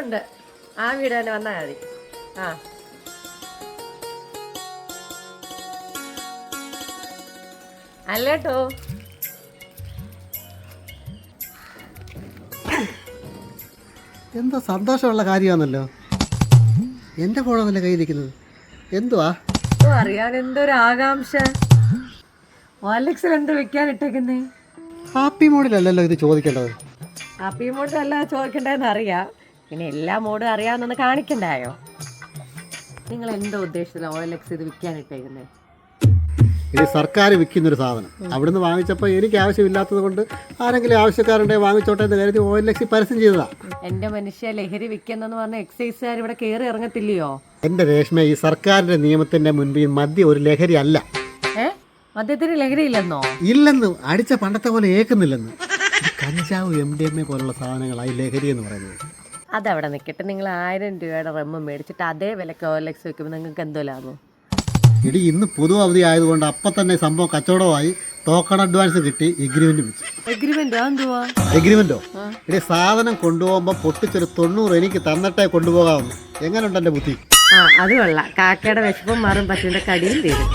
ഉണ്ട്. ആ വീട് തന്നെ വന്നാൽ മതി. ആ അല്ലേട്ടോ. എന്താ സന്തോഷമുള്ള കാര്യമാണല്ലോ. എൻ്റെ ഫോണാണല്ലോ കയ്യിലിരിക്കുന്നത്. എന്തുവാ അറിയാൻ എന്തൊരു ആകാംക്ഷ. ഓലക്സിൽ എന്ത് വെക്കാൻ ഇട്ടേക്കുന്നേ? ഹാപ്പി മോഡിലല്ലല്ലോ ഇത് ചോദിക്കേണ്ടത്. ഹാപ്പി മോഡിലല്ല ചോദിക്കണ്ടതെന്ന് അറിയാം. പിന്നെ എല്ലാ മോഡും അറിയാമെന്നൊന്ന് കാണിക്കണ്ടായോ? നിങ്ങൾ എന്തോ ഉദ്ദേശത്തിലാണ് ഓലക്സ് ഇത് വിൽക്കാൻ ഇട്ടേക്കുന്നത്? ഇത് സർക്കാർ വിൽക്കുന്നൊരു സാധനം. അവിടുന്ന് വാങ്ങിച്ചപ്പോൾ എനിക്ക് ആവശ്യമില്ലാത്തത് കൊണ്ട് ആരെങ്കിലും ആവശ്യക്കാരുണ്ടെങ്കിൽ വാങ്ങിച്ചോട്ടെ എന്ന് കരുതി OLX പരസ്യം ചെയ്തതാ. എൻ്റെ മനുഷ്യ, ലഹരി വിൽക്കുന്നെന്ന് പറഞ്ഞ എക്സൈസുകാർ ഇവിടെ കയറി ഇറങ്ങത്തില്ലയോ? എൻ്റെ രേഷ്മ, ഈ സർക്കാരിൻ്റെ നിയമത്തിൻ്റെ മുൻപിൽ മദ്യം ഒരു ലഹരി അല്ല. മദ്യത്തിന് ലഹരി ഇല്ലെന്നോ? ഇല്ലെന്ന്, അടിച്ച പണ്ടത്തെ പോലെ ഏക്കുന്നില്ലെന്ന്. കഞ്ചാവ് MDMA പോലുള്ള സാധനങ്ങളായി ലഹരി എന്ന് പറയുന്നത്. അതവിടെ നിൽക്കട്ടെ. നിങ്ങൾ 1000 രൂപയുടെ റമ്മ് മേടിച്ചിട്ട് അതേ വിലക്ക് OLX വെക്കുമ്പോൾ നിങ്ങൾക്ക് എന്തോ ലാഭം? ഇടി ഇന്ന് പൊതു അവധി ആയതുകൊണ്ട് അപ്പം തന്നെ സംഭവം കച്ചവടമായി. ടോക്കൺ അഡ്വാൻസ് കിട്ടി, എഗ്രിമെന്റ് വെച്ചു. എഗ്രിമെന്റോ? ഇടി സാധനം കൊണ്ടുപോകുമ്പോൾ പൊട്ടിച്ചൊരു 90 എനിക്ക് തന്നിട്ടേ കൊണ്ടുപോകാമെന്ന്. എങ്ങനെയുണ്ട് എൻ്റെ ബുദ്ധി? അത് കൊള്ളാം. കാക്കയുടെ വിശപ്പും മാറും, പശുവിൻ്റെ കടിയും തീരും.